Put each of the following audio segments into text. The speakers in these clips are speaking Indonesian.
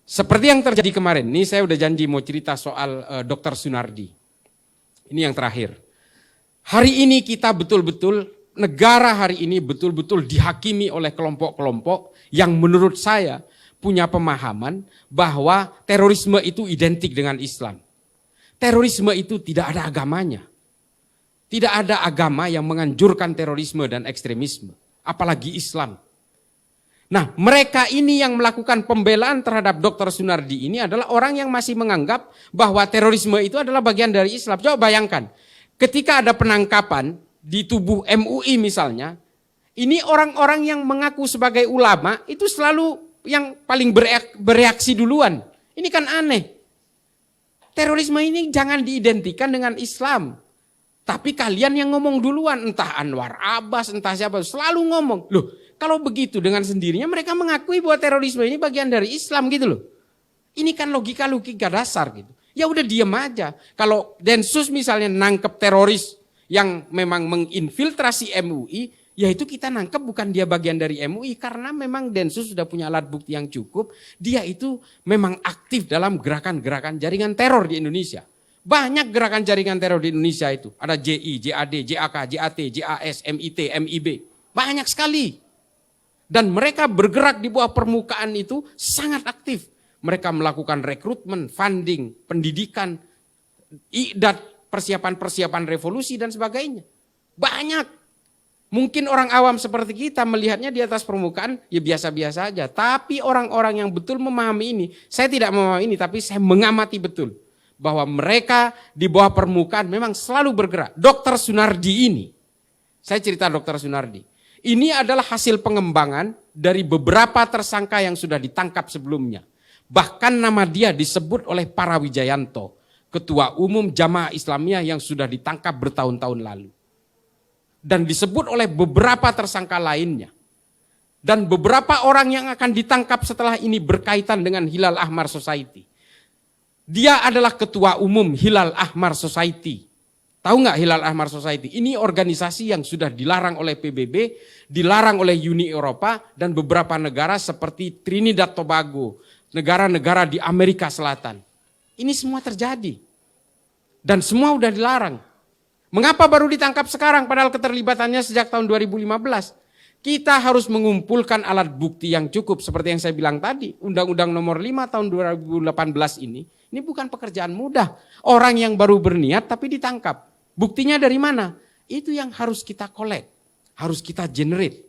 Seperti yang terjadi kemarin, ini saya udah janji mau cerita soal Dr. Sunardi. Ini yang terakhir. Hari ini kita betul-betul, negara hari ini betul-betul dihakimi oleh kelompok-kelompok yang menurut saya punya pemahaman bahwa terorisme itu identik dengan Islam. Terorisme itu tidak ada agamanya. Tidak ada agama yang menganjurkan terorisme dan ekstremisme, apalagi Islam. Nah, mereka ini yang melakukan pembelaan terhadap Dr. Sunardi ini adalah orang yang masih menganggap bahwa terorisme itu adalah bagian dari Islam. Coba bayangkan, ketika ada penangkapan di tubuh MUI misalnya, ini orang-orang yang mengaku sebagai ulama itu selalu yang paling bereaksi duluan. Ini kan aneh. Terorisme ini jangan diidentikan dengan Islam. Tapi kalian yang ngomong duluan, entah Anwar Abbas, entah siapa, selalu ngomong. Loh, kalau begitu dengan sendirinya mereka mengakui bahwa terorisme ini bagian dari Islam gitu loh. Ini kan logika-logika dasar gitu. Ya udah diem aja. Kalau Densus misalnya nangkep teroris yang memang menginfiltrasi MUI, ya itu kita nangkep bukan dia bagian dari MUI. Karena memang Densus sudah punya alat bukti yang cukup. Dia itu memang aktif dalam gerakan-gerakan jaringan teror di Indonesia. Banyak gerakan jaringan teror di Indonesia itu. Ada JI, JAD, JAK, JAT, JAS, MIT, MIB. Banyak sekali. Dan mereka bergerak di bawah permukaan itu sangat aktif. Mereka melakukan rekrutmen, funding, pendidikan, idat, persiapan-persiapan revolusi dan sebagainya. Banyak. Mungkin orang awam seperti kita melihatnya di atas permukaan, ya biasa-biasa aja. Tapi orang-orang yang betul memahami ini, saya tidak memahami ini, tapi saya mengamati betul. Bahwa mereka di bawah permukaan memang selalu bergerak. Dr. Sunardi ini, saya cerita Dr. Sunardi. Ini adalah hasil pengembangan dari beberapa tersangka yang sudah ditangkap sebelumnya. Bahkan nama dia disebut oleh para Wijayanto, Ketua Umum Jamaah Islamiyah yang sudah ditangkap bertahun-tahun lalu. Dan disebut oleh beberapa tersangka lainnya. Dan beberapa orang yang akan ditangkap setelah ini berkaitan dengan Hilal Ahmar Society. Dia adalah Ketua Umum Hilal Ahmar Society. Tahu nggak Hilal Ahmar Society? Ini organisasi yang sudah dilarang oleh PBB, dilarang oleh Uni Eropa, dan beberapa negara seperti Trinidad Tobago, negara-negara di Amerika Selatan. Ini semua terjadi. Dan semua udah dilarang. Mengapa baru ditangkap sekarang padahal keterlibatannya sejak tahun 2015? Kita harus mengumpulkan alat bukti yang cukup seperti yang saya bilang tadi. Undang-Undang nomor 5 tahun 2018 ini bukan pekerjaan mudah. Orang yang baru berniat tapi ditangkap. Buktinya dari mana? Itu yang harus kita collect, harus kita generate.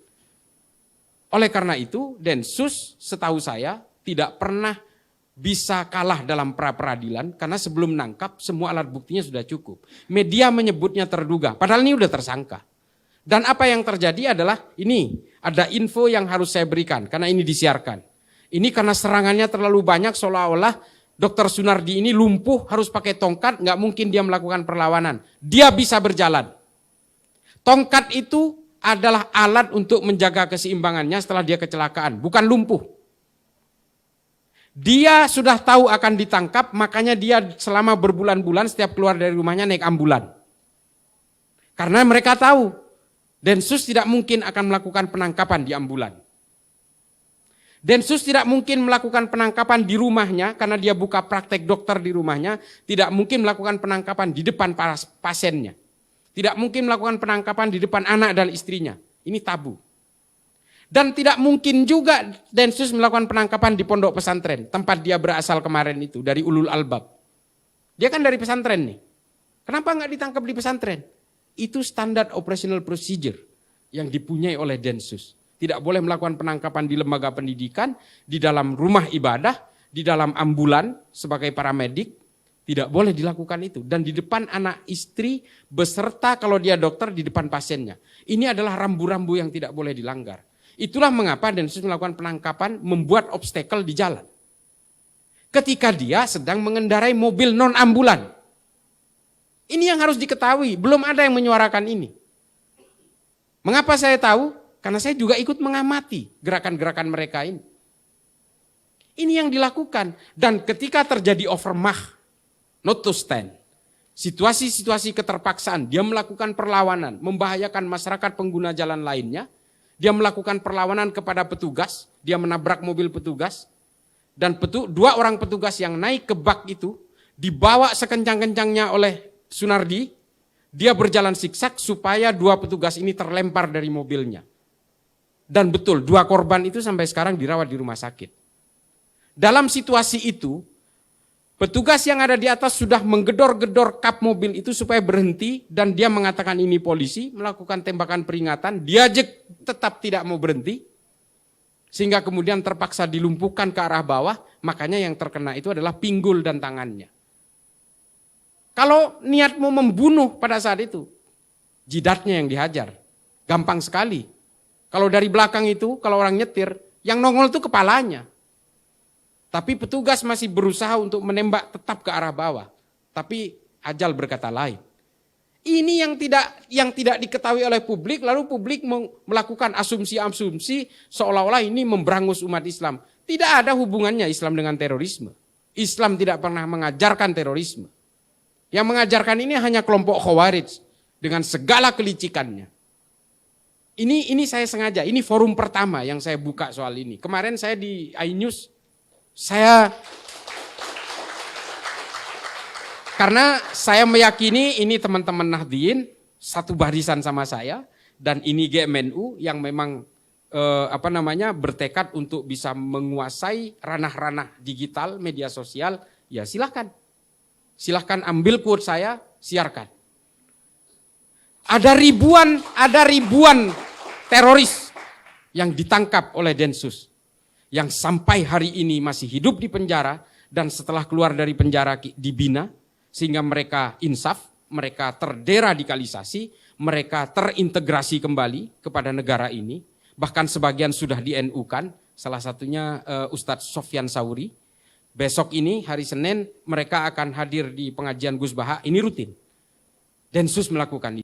Oleh karena itu Densus setahu saya tidak pernah bisa kalah dalam pra-peradilan karena sebelum nangkap semua alat buktinya sudah cukup. Media menyebutnya terduga, padahal ini udah tersangka. Dan apa yang terjadi adalah ini, ada info yang harus saya berikan karena ini disiarkan. Ini karena serangannya terlalu banyak seolah-olah Dr. Sunardi ini lumpuh harus pakai tongkat, nggak mungkin dia melakukan perlawanan. Dia bisa berjalan. Tongkat itu adalah alat untuk menjaga keseimbangannya setelah dia kecelakaan, bukan lumpuh. Dia sudah tahu akan ditangkap, makanya dia selama berbulan-bulan setiap keluar dari rumahnya naik ambulan. Karena mereka tahu Densus tidak mungkin akan melakukan penangkapan di ambulan. Densus tidak mungkin melakukan penangkapan di rumahnya karena dia buka praktek dokter di rumahnya. Tidak mungkin melakukan penangkapan di depan para pasiennya. Tidak mungkin melakukan penangkapan di depan anak dan istrinya. Ini tabu. Dan tidak mungkin juga Densus melakukan penangkapan di pondok pesantren. Tempat dia berasal kemarin itu, dari Ulul Albab. Dia kan dari pesantren nih. Kenapa nggak ditangkap di pesantren? Itu standar operational procedure yang dipunyai oleh Densus. Tidak boleh melakukan penangkapan di lembaga pendidikan, di dalam rumah ibadah, di dalam ambulan sebagai paramedik. Tidak boleh dilakukan itu. Dan di depan anak istri beserta kalau dia dokter di depan pasiennya. Ini adalah rambu-rambu yang tidak boleh dilanggar. Itulah mengapa Densus melakukan penangkapan membuat obstacle di jalan. Ketika dia sedang mengendarai mobil non-ambulan. Ini yang harus diketahui, belum ada yang menyuarakan ini. Mengapa saya tahu? Karena saya juga ikut mengamati gerakan-gerakan mereka ini. Ini yang dilakukan. Dan ketika terjadi overmah, not to stand. Situasi-situasi keterpaksaan, dia melakukan perlawanan, membahayakan masyarakat pengguna jalan lainnya. Dia melakukan perlawanan kepada petugas, dia menabrak mobil petugas. Dan dua orang petugas yang naik ke bak itu dibawa sekencang-kencangnya oleh Sunardi. Dia berjalan siksak supaya dua petugas ini terlempar dari mobilnya. Dan betul, dua korban itu sampai sekarang dirawat di rumah sakit. Dalam situasi itu, petugas yang ada di atas sudah menggedor-gedor kap mobil itu supaya berhenti, dan dia mengatakan ini polisi, melakukan tembakan peringatan, dia tetap tidak mau berhenti, sehingga kemudian terpaksa dilumpuhkan ke arah bawah, makanya yang terkena itu adalah pinggul dan tangannya. Kalau niatmu membunuh pada saat itu, jidatnya yang dihajar, gampang sekali. Kalau dari belakang itu, kalau orang nyetir, yang nongol itu kepalanya. Tapi petugas masih berusaha untuk menembak tetap ke arah bawah. Tapi ajal berkata lain. Ini yang tidak diketahui oleh publik, lalu publik melakukan asumsi-asumsi seolah-olah ini memberangus umat Islam. Tidak ada hubungannya Islam dengan terorisme. Islam tidak pernah mengajarkan terorisme. Yang mengajarkan ini hanya kelompok Khawarij dengan segala kelicikannya. Ini saya sengaja, ini forum pertama yang saya buka soal ini. Kemarin saya di iNews, karena saya meyakini ini teman-teman Nahdliyin satu barisan sama saya, dan ini GMNU yang memang bertekad untuk bisa menguasai ranah-ranah digital, media sosial, ya silahkan ambil quote saya, siarkan. Ada ribuan teroris yang ditangkap oleh Densus, yang sampai hari ini masih hidup di penjara, dan setelah keluar dari penjara dibina, sehingga mereka insaf, mereka terderadikalisasi, mereka terintegrasi kembali kepada negara ini, bahkan sebagian sudah di-NU-kan, salah satunya Ustadz Sofyan Sauri. Besok ini hari Senin mereka akan hadir di pengajian Gus Baha, ini rutin. Densus melakukan itu.